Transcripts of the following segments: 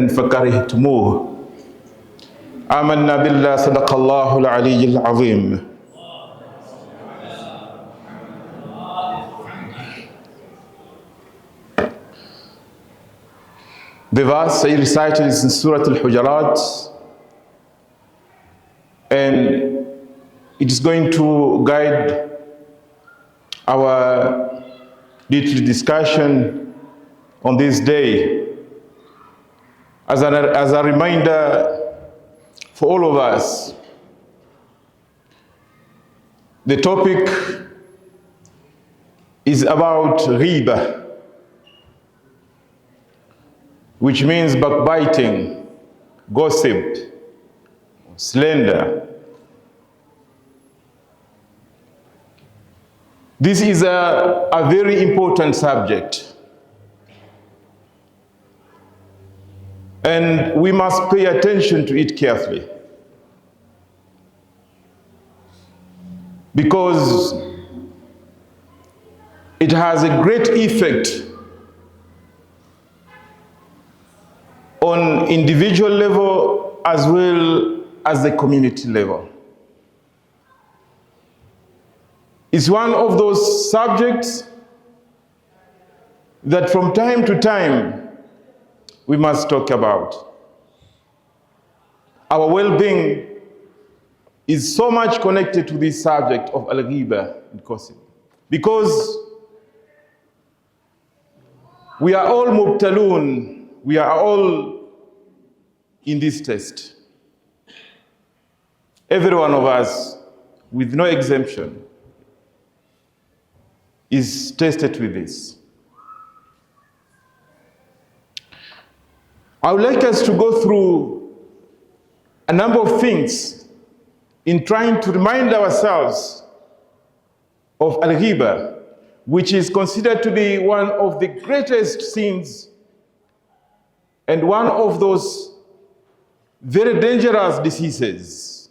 فكرهتموه آمنا بالله صدق الله العلي العظيم. The verse I recited is in Surah Al-Hujarat, and it is going to guide our little discussion on this day as a reminder for all of us. The topic is about riba, which means backbiting, gossip, slander. This is a very important subject, and we must pay attention to it carefully, because it has a great effect on individual level as well as the community level. It's one of those subjects that from time to time we must talk about. Our well-being is so much connected to this subject of al-ghiba and gossip, because we are all mubtaloon, we are all in this test. Every one of us, with no exemption, is tested with this. I would like us to go through a number of things in trying to remind ourselves of al-ghiba, which is considered to be one of the greatest sins and one of those very dangerous diseases.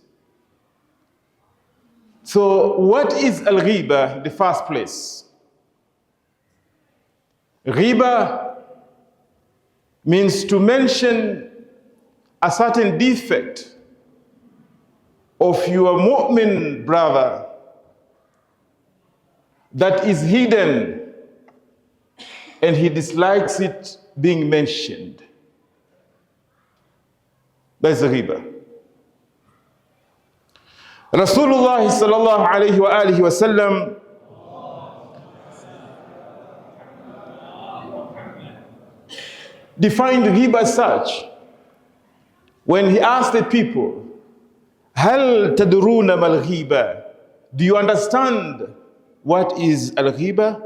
So what is al-ghiba in the first place? Ghiba means to mention a certain defect of your mu'min brother that is hidden and he dislikes it being mentioned. That's the ghiba. Rasulullah sallallahu alayhi wa alihi wa sallam defined ghiba as such when he asked the people, Hal tadruna mal ghiba? Do you understand what is al-ghiba?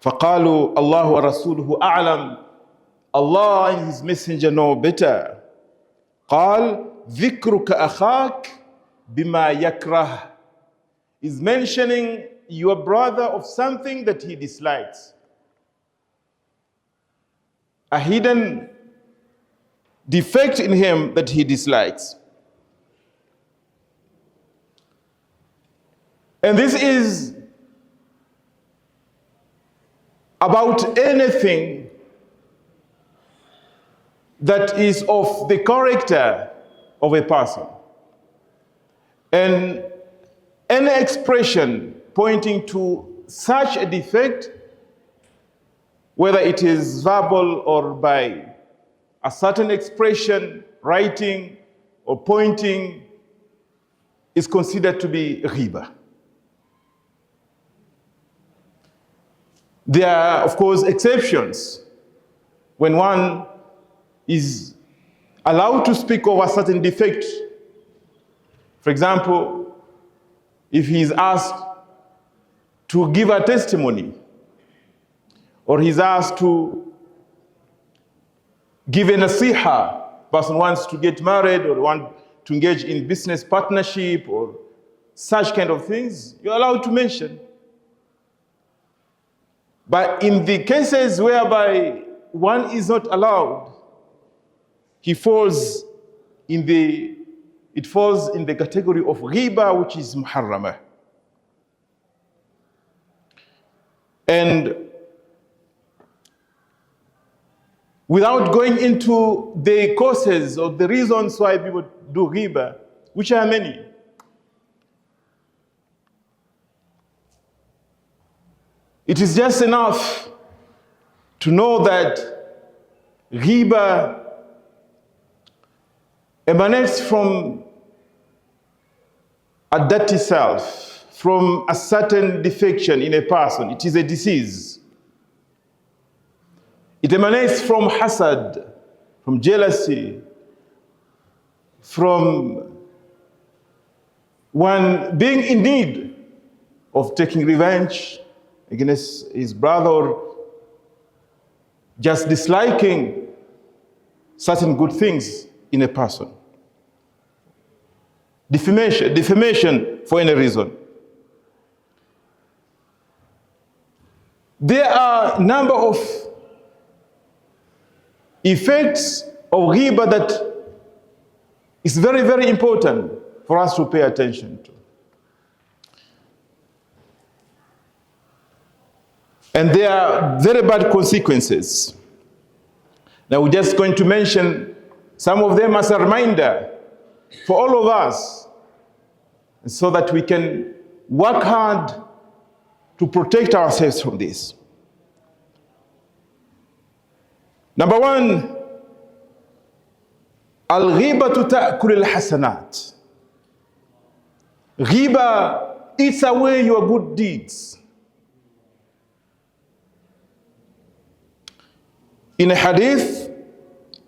فَقَالُوا اللَّهُ وَرَسُولُهُ أَعْلَمُ. Allah and His Messenger know better. قال ذكرك أخاك بما يكره is mentioning your brother of something that he dislikes, a hidden defect in him that he dislikes. And this is about anything that is of the character of a person. And any expression pointing to such a defect, whether it is verbal or by a certain expression, writing or pointing, is considered to be ghiba. There are, of course, exceptions when one is allowed to speak of a certain defect. For example, if he is asked to give a testimony, or he's asked to give a nasiha, person wants to get married or want to engage in business partnership or such kind of things, you're allowed to mention. But in the cases whereby one is not allowed, it falls in the category of ghiba, which is muharrama. And without going into the causes or the reasons why people do ghiba, which are many. It is just enough to know that ghiba emanates from a dirty self, from a certain defection in a person. It is a disease. It emanates from hasad, from jealousy, from one being in need of taking revenge against his brother, or just disliking certain good things in a person. Defamation for any reason. There are a number of effects of ghiba that is very, very important for us to pay attention to. And there are very bad consequences. Now we're just going to mention some of them as a reminder for all of us, so that we can work hard to protect ourselves from this. Number one, al-ghibatu ta'kul al-hasanat. Ghiba eats away your good deeds. In a hadith,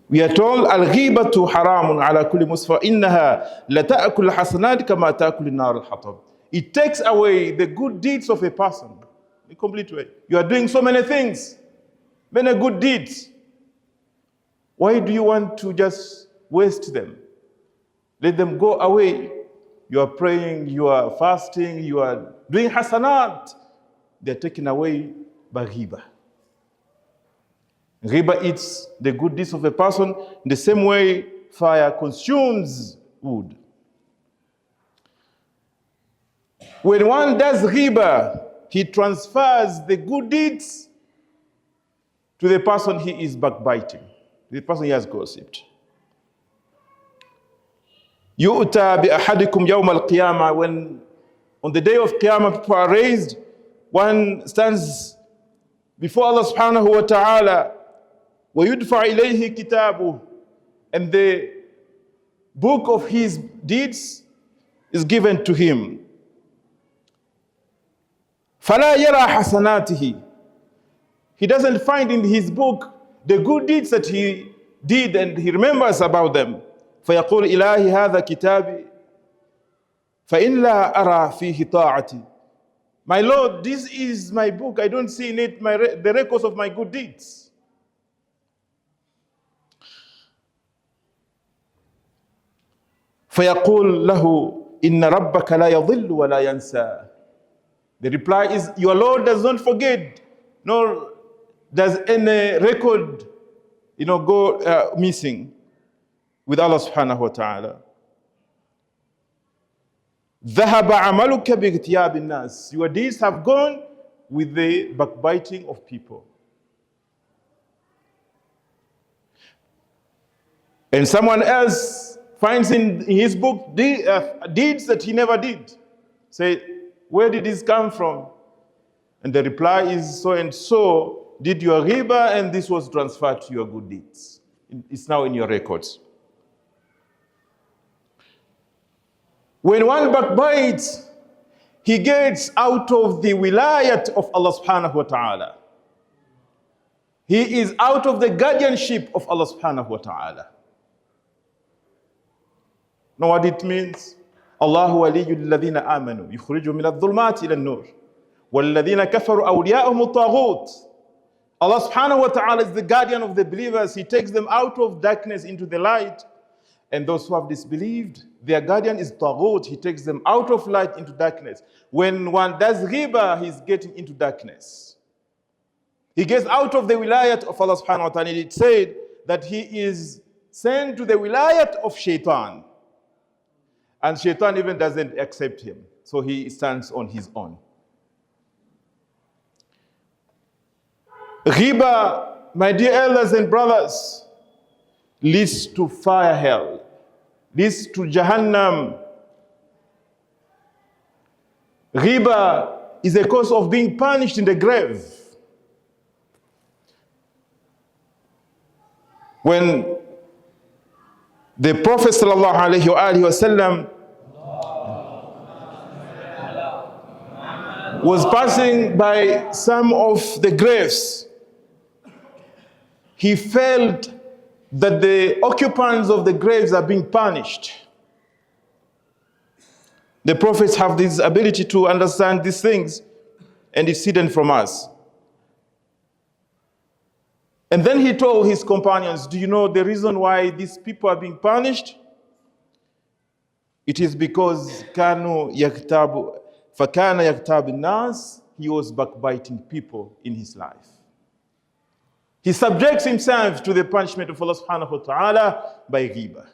we are told, al-ghibatu haramun ala kulli musfa innaha la ta'kul al-hasanat kama ta'kul an-nar al-hatab. It takes away the good deeds of a person in a complete way. You are doing so many things, many good deeds. Why do you want to just waste them? Let them go away. You are praying, you are fasting, you are doing hasanat. They are taken away by ghiba. Ghiba eats the good deeds of a person in the same way fire consumes wood. When one does ghiba, he transfers the good deeds to the person he is backbiting, the person he has gossiped. Yu'ta bi ahadikum yawm al-qiyamah, when on the day of Qiyamah people are raised, one stands before Allah subhanahu wa ta'ala, وَيُدْفَعْ إِلَيْهِ كِتَابُهُ, and the book of his deeds is given to him. فَلَا يَرَى حَسَنَاتِهِ, he doesn't find in his book the good deeds that he did, and he remembers about them. فَيَقُولُ إِلَهِ هَذَا كِتَابِي فَإِنْ لَا أَرَى فِيهِ طَاعَتِي. My Lord, this is my book. I don't see in it the records of my good deeds. فَيَقُولُ لَهُ إِنَّ رَبَّكَ لَا يَضِلُّ وَلَا يَنْسَى. The reply is, your Lord does not forget, nor does any record, go missing with Allah subhanahu wa ta'ala. ذَهَبَ عَمَلُكَ بِاغْتِيَابِ النَّاسِ. Your deeds have gone with the backbiting of people. And someone else finds in his book deeds that he never did. Say, where did this come from? And the reply is, so and so did your ghiba, and this was transferred to your good deeds. It's now in your records. When one backbites, he gets out of the wilayat of Allah subhanahu wa ta'ala. He is out of the guardianship of Allah subhanahu wa ta'ala. Know what it means? Allahu waliyyu alladhina amanu yukhrijuhum min adh-dhulumati ila an-nur walladhina kafaru awliya'uhum at-taghut. Allah subhanahu wa ta'ala is the guardian of the believers. He takes them out of darkness into the light. And those who have disbelieved, their guardian is taghut. He takes them out of light into darkness. When one does ghiba, he's getting into darkness. He gets out of the wilayat of Allah subhanahu wa ta'ala. It said that he is sent to the wilayat of shaitan. And shaitan even doesn't accept him. So he stands on his own. Ghiba my dear elders and brothers, leads to fire hell, leads to Jahannam. Ghiba is a cause of being punished in the grave. When the Prophet ﷺ was passing by some of the graves, he felt that the occupants of the graves are being punished. The prophets have this ability to understand these things, and it's hidden from us. And then he told his companions, do you know the reason why these people are being punished? It is because فَكَانَ يَغْتَابُ النَّاسِ, he was backbiting people in his life. He subjects himself to the punishment of Allah subhanahu wa ta'ala by ghiba.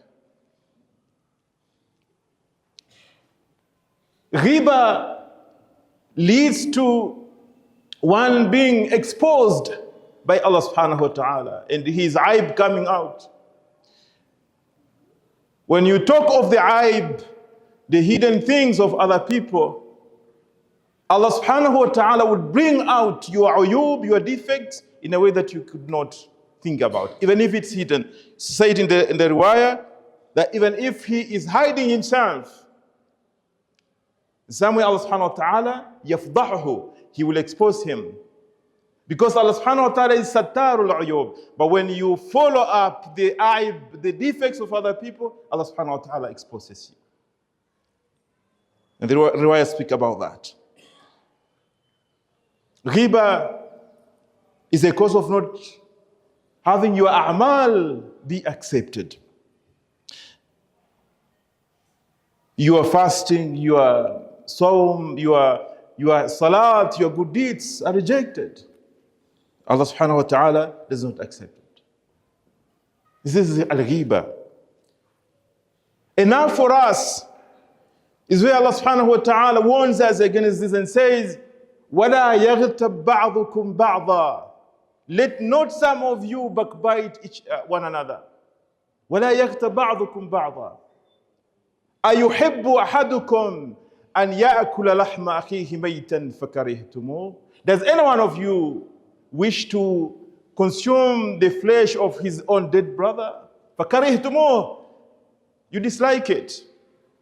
Ghiba leads to one being exposed by Allah subhanahu wa ta'ala and his aib coming out. When you talk of the aib, the hidden things of other people, Allah subhanahu wa ta'ala would bring out your uyub, your defects, in a way that you could not think about, even if it's hidden. Say it in the riwayah, that even if he is hiding himself, some way Allah subhanahu wa ta'ala yafdahu, he will expose him. Because Allah subhanahu wa ta'ala is sattarul uyub. But when you follow up the aib, the defects of other people, Allah subhanahu wa ta'ala exposes you. And the riwayah speak about that. Ghiba is a cause of not having your a'mal be accepted. Your fasting, your sawm, your salat, your good deeds are rejected. Allah subhanahu wa ta'ala does not accept it. This is al-ghiba. Enough for us is where Allah subhanahu wa ta'ala warns us against this and says, وَلَا يَغْتَبْ بَعْضُكُمْ بَعْضًا. Let not some of you backbite one another. وَلَا يَغْتَبْ بَعْضُكُمْ بَعْضًا. أَيُحِبُّ أَحَدُكُمْ أَنْ يَأْكُلَ لَحْمَ أَخِيهِ مَيْتًا فَكَرِهْتُمُوهُ. Does any one of you wish to consume the flesh of his own dead brother? فَكَرِهْتُمُوهُ. You dislike it.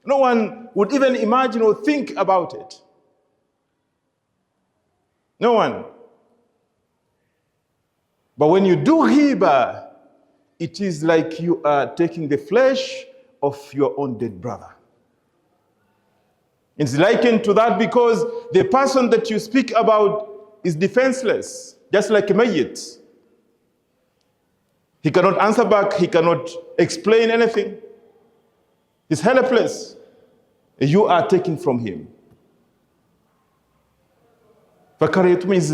No one would even imagine or think about it. No one. But when you do ghiba, it is like you are taking the flesh of your own dead brother. It's likened to that because the person that you speak about is defenseless, just like a mayyit. He cannot answer back, he cannot explain anything. He's helpless. You are taking from him. Fakariyat means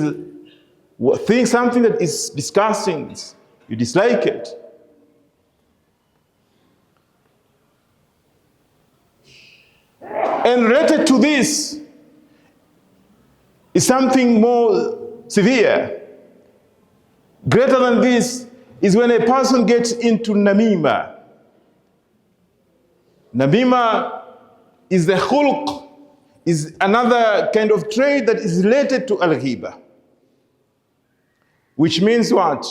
think something that is disgusting, you dislike it. And related to this is something more severe. Greater than this is when a person gets into namima. Namima is the khulq, is another kind of trait that is related to al-ghiba. Which means what?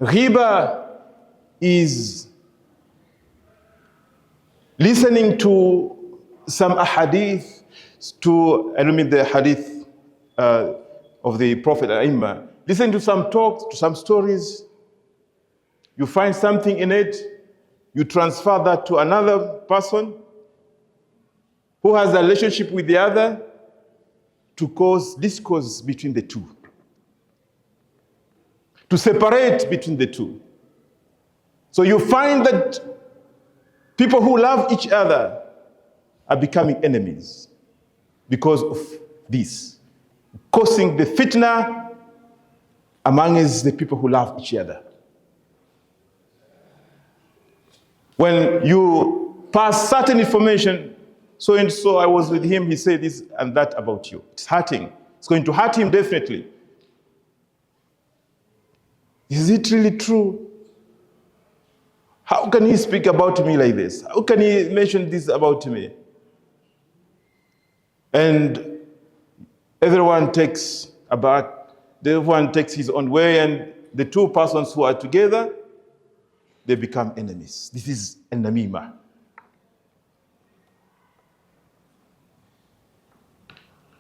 Ghiba is listening to some ahadith, the hadith of the Prophet Aimma. Listen to some talks, to some stories. You find something in it, you transfer that to another person who has a relationship with the other to cause discourse between the two, to separate between the two. So you find that people who love each other are becoming enemies because of this, causing the fitna amongst the people who love each other. When you pass certain information, so and so, I was with him, he said this and that about you. It's hurting. It's going to hurt him definitely. Is it really true? How can he speak about me like this? How can he mention this about me? And everyone takes his own way, and the two persons who are together, they become enemies. This is an-namima.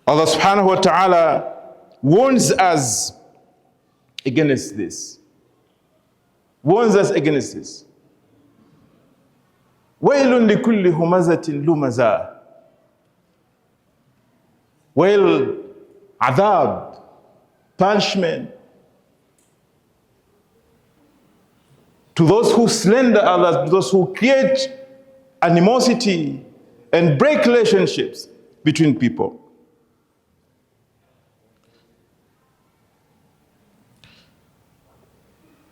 Allah subhanahu wa ta'ala warns us against this. Warns us against this. وَيْلٌ لِكُلِّ هُمَزَةٍ لُمَزَةٍ. Well, adab, punishment to those who slander others, to those who create animosity and break relationships between people.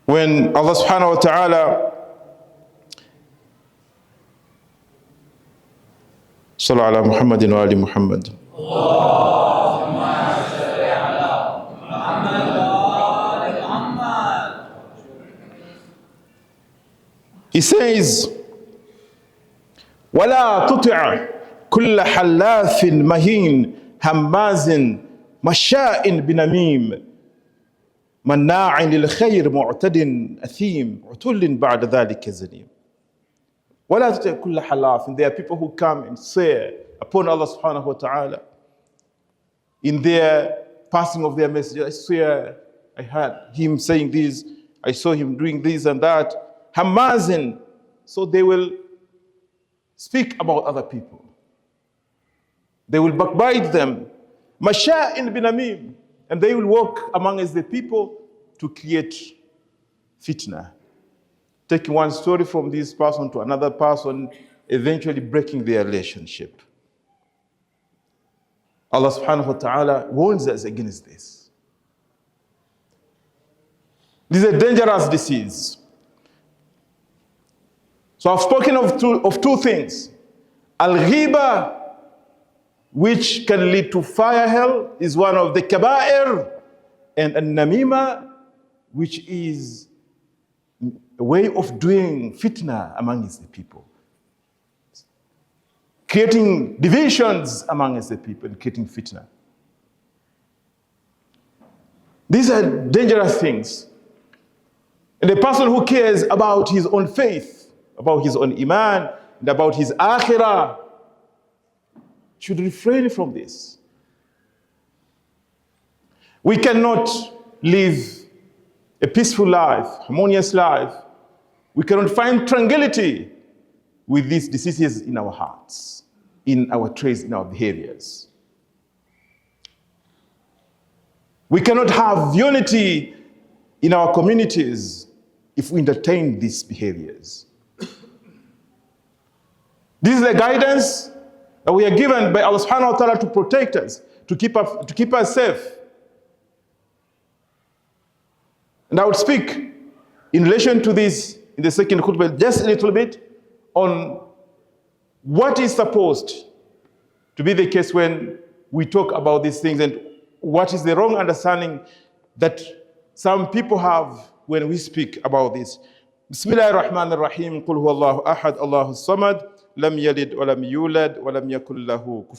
When Allah subhanahu wa ta'ala Sallu ala Muhammadin wa ali Muhammad. He says, وَلَا تُطِعْ كُلَّ حَلَّافٍ مَهِينٍ هَمَّازٍ مَشَّاءٍ بِنَمِيمٍ مَنَّاعٍ لِلْخَيْرِ مُعْتَدٍ أَثِيمٍ عُتُلٍ بَعْدَ ذَلِكَ زَنِيمٍ. وَلَا تُطِعْ كُلَّ حَلَّافٍ. There are people who come and swear upon Allah subhanahu wa ta'ala in their passing of their message. I swear I heard him saying this, I saw him doing this and that. Hamazin. So they will speak about other people. They will backbite them. Masha'in binamim. And they will walk amongst the people to create fitna. Taking one story from this person to another person, eventually breaking their relationship. Allah subhanahu wa ta'ala warns us against this. This is a dangerous disease. So I've spoken of two things. Al-ghiba, which can lead to fire hell, is one of the kaba'ir, and an-namima, which is a way of doing fitna amongst the people. Creating divisions amongst the people and creating fitna. These are dangerous things. And the person who cares about his own faith, about his own iman, and about his akhirah, should refrain from this. We cannot live a peaceful life, harmonious life. We cannot find tranquility with these diseases in our hearts, in our traits, in our behaviors. We cannot have unity in our communities if we entertain these behaviors. This is the guidance that we are given by Allah subhanahu wa ta'ala to protect us, to keep us safe. And I would speak in relation to this in the second khutbah just a little bit on what is supposed to be the case when we talk about these things, and what is the wrong understanding that some people have when we speak about this. Bismillahir Rahmanir Rahim. Qul huwallahu ahad, Allahu samad, lam yalid wa lam yulad wa lam yakul lahu